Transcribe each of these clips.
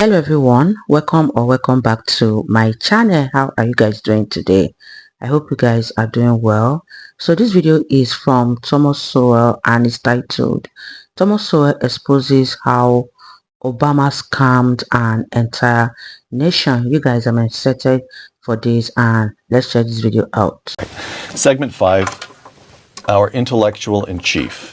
Hello everyone, welcome back to my channel. How are you guys doing today? I hope you guys are doing well. So this video is from Thomas Sowell and it's titled Thomas Sowell exposes how Obama scammed an entire nation. You guys, I'm excited for this and let's check this video out. Segment 5, our intellectual in chief.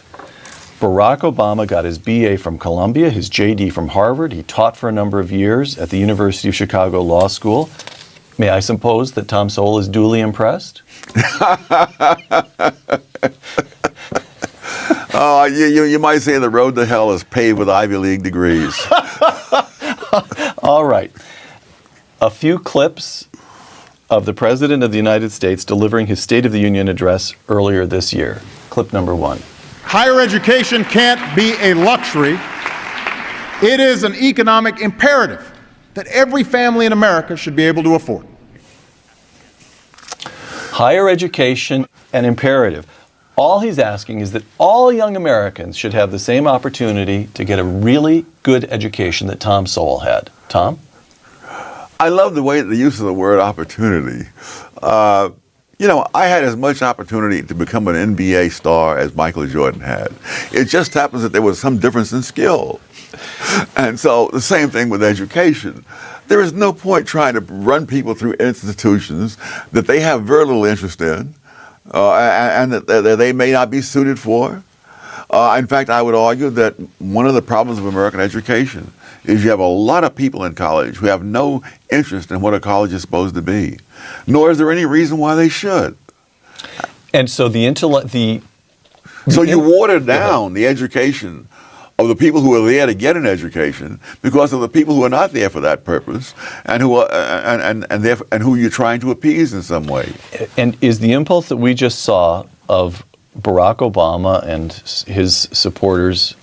Barack Obama got his BA from Columbia, his JD from Harvard. He taught for a number of years at the University of Chicago Law School. May I suppose that Tom Sowell is duly impressed? You might say the road to hell is paved with Ivy League degrees. All right. A few clips of the President of the United States delivering his State of the Union address earlier this year. Clip number 1. Higher education can't be a luxury. It is an economic imperative that every family in America should be able to afford. Higher education, an imperative. All he's asking is that all young Americans should have the same opportunity to get a really good education that Tom Sowell had. Tom? I love the use of the word opportunity. I had as much opportunity to become an NBA star as Michael Jordan had. It just happens that there was some difference in skill. And so the same thing with education. There is no point trying to run people through institutions that they have very little interest in and that they may not be suited for. In fact, I would argue that one of the problems of American education is you have a lot of people in college who have no interest in what a college is supposed to be, nor is there any reason why they should. And so So you watered down the education of the people who are there to get an education because of the people who are not there for that purpose and who are and who you're trying to appease in some way. And is the impulse that we just saw of Barack Obama and his supporters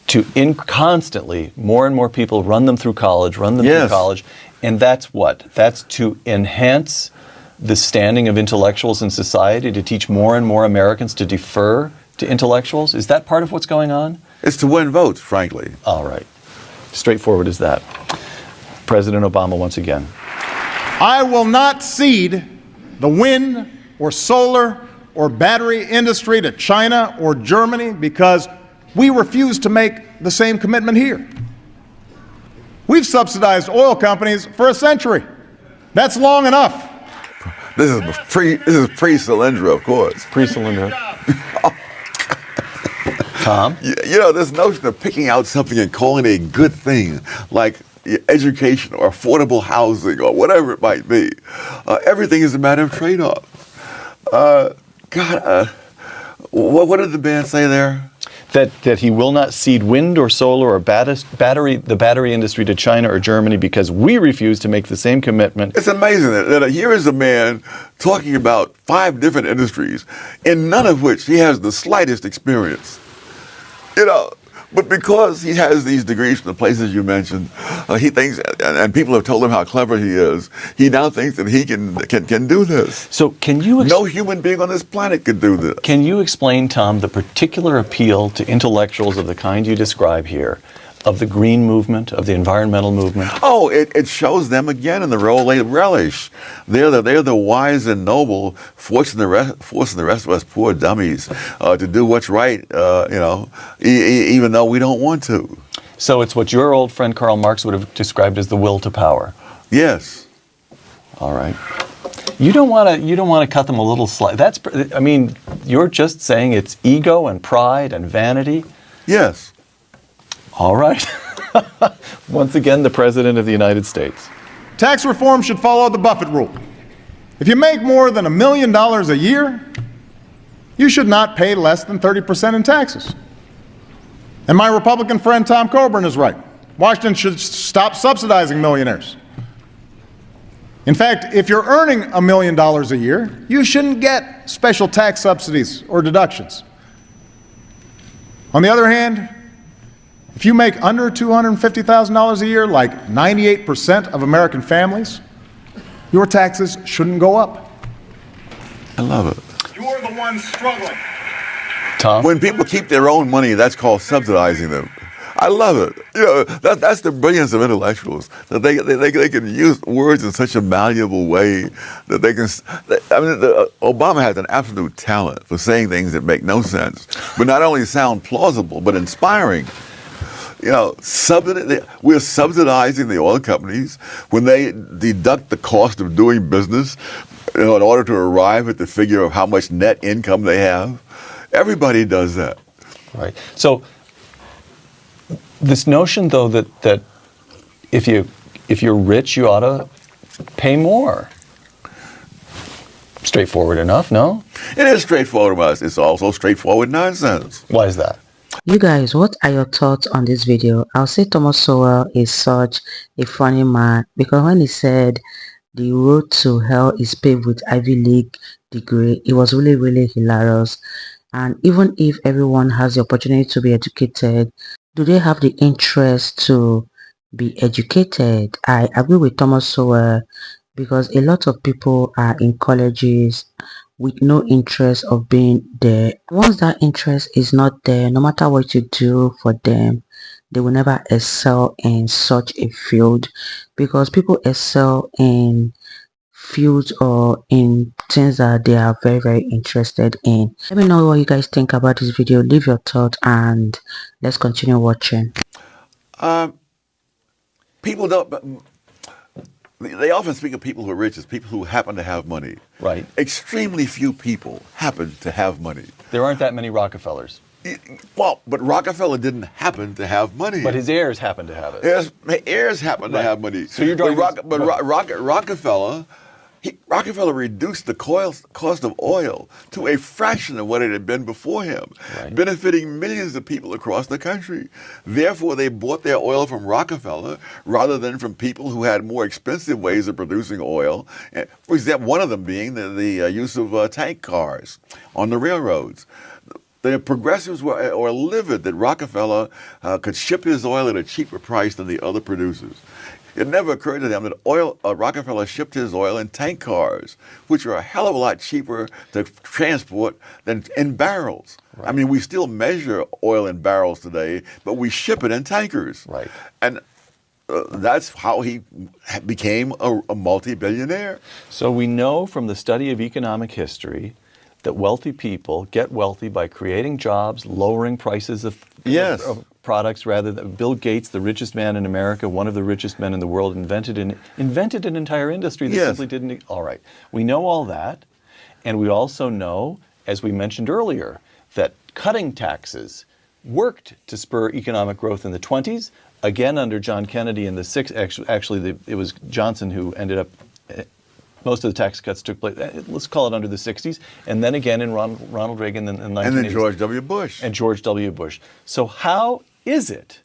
to constantly, more and more people run them through college, through college, and that's what? That's to enhance the standing of intellectuals in society, to teach more and more Americans to defer to intellectuals? Is that part of what's going on? It's to win votes, frankly. All right. Straightforward as that. President Obama once again. I will not cede the wind or solar or battery industry to China or Germany because we refuse to make the same commitment here. We've subsidized oil companies for a century. That's long enough. This is pre-Solyndra, of course. Pre-Solyndra. Tom? This notion of picking out something and calling it a good thing, like education or affordable housing or whatever it might be, everything is a matter of trade-off. What did the band say there? That he will not cede wind or solar or the battery industry to China or Germany because we refuse to make the same commitment. It's amazing that here is a man talking about 5 different industries, in none of which he has the slightest experience. But because he has these degrees from the places you mentioned, he thinks, and people have told him how clever he is, he now thinks that he can do this. So can you... No human being on this planet could do this. Can you explain, Tom, the particular appeal to intellectuals of the kind you describe here, of the green movement, of the environmental movement? Oh, it shows them again in the role they relish. They're the wise and noble, forcing the rest of us poor dummies to do what's right, even though we don't want to. So it's what your old friend Karl Marx would have described as the will to power. Yes. All right. You don't want to cut them a little slack. You're just saying it's ego and pride and vanity. Yes. All right. Once again, the President of the United States. Tax reform should follow the Buffett rule. If you make more than $1 million a year, you should not pay less than 30% in taxes. And my Republican friend Tom Coburn is right. Washington should stop subsidizing millionaires. In fact, if you're earning $1 million a year, you shouldn't get special tax subsidies or deductions. On the other hand, if you make under $250,000 a year, like 98% of American families, your taxes shouldn't go up. I love it. You're the one struggling. Tom? When people keep their own money, that's called subsidizing them. I love it. That's the brilliance of intellectuals, that they can use words in such a malleable way that they can. I mean, Obama has an absolute talent for saying things that make no sense, but not only sound plausible but inspiring. We're subsidizing the oil companies when they deduct the cost of doing business in order to arrive at the figure of how much net income they have. Everybody does that. Right. So this notion, though, that if you're rich, you ought to pay more. Straightforward enough, no? It is straightforward, but it's also straightforward nonsense. Why is that? You guys, what are your thoughts on this video? I'll say Thomas Sowell is such a funny man, because when he said the road to hell is paved with Ivy League degree, it was really, really hilarious. And even if everyone has the opportunity to be educated, do they have the interest to be educated? I agree with Thomas Sowell, because a lot of people are in colleges with no interest of being there. Once that interest is not there, no matter what you do for them, they will never excel in such a field, because people excel in fields or in things that they are very, very interested in. Let me know what you guys think about this video. Leave your thoughts and let's continue watching. People don't. They often speak of people who are rich as people who happen to have money. Right. Extremely few people happen to have money. There aren't that many Rockefellers. Well, but Rockefeller didn't happen to have money. But his heirs happen to have it. Heirs happen to have money. So you're drawing Rockefeller reduced the cost of oil to a fraction of what it had been before him, Right. benefiting millions of people across the country. Therefore, they bought their oil from Rockefeller rather than from people who had more expensive ways of producing oil. For example, one of them being the use of tank cars on the railroads. The progressives were livid that Rockefeller could ship his oil at a cheaper price than the other producers. It never occurred to them that Rockefeller shipped his oil in tank cars, which are a hell of a lot cheaper to transport than in barrels. Right. I mean, we still measure oil in barrels today, but we ship it in tankers. Right. And that's how he became a multi-billionaire. So we know from the study of economic history that wealthy people get wealthy by creating jobs, lowering prices of products. Rather than Bill Gates, the richest man in America, one of the richest men in the world, invented an entire industry that simply didn't. All right, we know all that, and we also know, as we mentioned earlier, that cutting taxes worked to spur economic growth in the 20s. Again, under John Kennedy in the 60s. Actually, it was Johnson who ended up. Most of the tax cuts took place, let's call it under the 60s, and then again in Ronald Reagan in the 1980s. And then George W. Bush. And George W. Bush. So how is it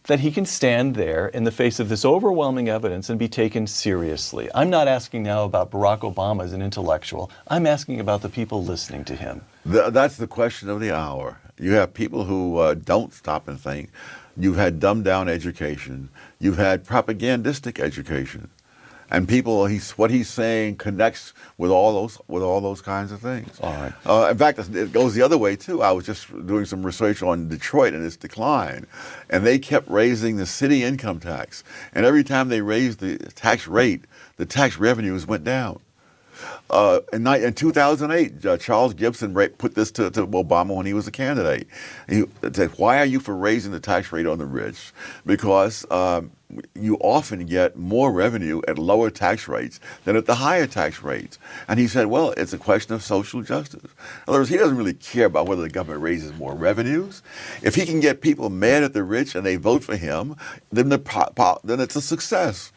that he can stand there in the face of this overwhelming evidence and be taken seriously? I'm not asking now about Barack Obama as an intellectual. I'm asking about the people listening to him. That's the question of the hour. You have people who don't stop and think. You've had dumbed-down education. You've had propagandistic education. And people, what he's saying connects with all those kinds of things. All right. In fact, it goes the other way too. I was just doing some research on Detroit and its decline, and they kept raising the city income tax. And every time they raised the tax rate, the tax revenues went down. In 2008, Charles Gibson put this to Obama when he was a candidate. He said, "Why are you for raising the tax rate on the rich? Because you often get more revenue at lower tax rates than at the higher tax rates." And he said, well, it's a question of social justice. In other words, he doesn't really care about whether the government raises more revenues. If he can get people mad at the rich and they vote for him, then it's a success.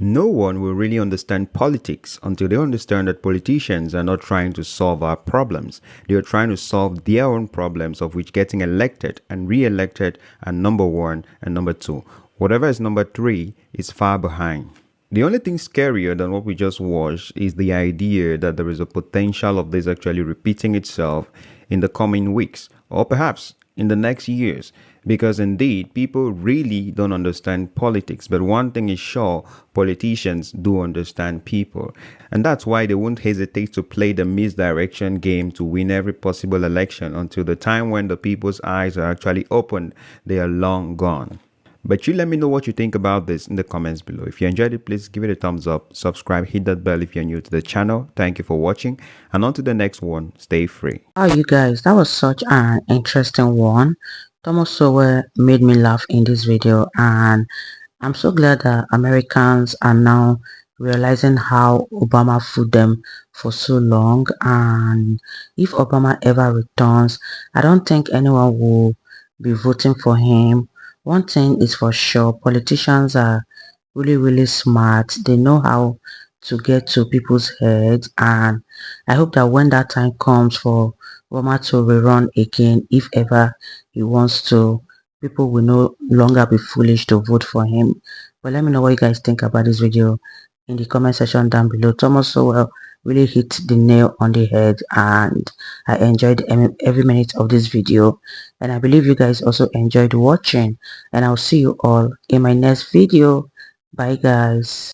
No one will really understand politics until they understand that politicians are not trying to solve our problems. They are trying to solve their own problems, of which getting elected and re-elected are number one and number two. Whatever is number three is far behind. The only thing scarier than what we just watched is the idea that there is a potential of this actually repeating itself in the coming weeks, or perhaps in the next years, because indeed people really don't understand politics. But one thing is sure, politicians do understand people, and that's why they won't hesitate to play the misdirection game to win every possible election until the time when the people's eyes are actually opened. They are long gone. But you let me know what you think about this in the comments below. If you enjoyed it, please give it a thumbs up, subscribe, hit that bell if you're new to the channel. Thank you for watching, and on to the next one. Stay free. Wow, you guys, that was such an interesting one. Thomas Sowell made me laugh in this video, and I'm so glad that Americans are now realizing how Obama fooled them for so long. And if Obama ever returns, I don't think anyone will be voting for him. One thing is for sure, politicians are really smart. They know how to get to people's heads, and I hope that when that time comes for Obama to rerun again, if ever he wants to, people will no longer be foolish to vote for him. But let me know what you guys think about this video in the comment section down below. Thomas Sowell really hit the nail on the head, and I enjoyed every minute of this video, and I believe you guys also enjoyed watching, and I'll see you all in my next video. Bye guys.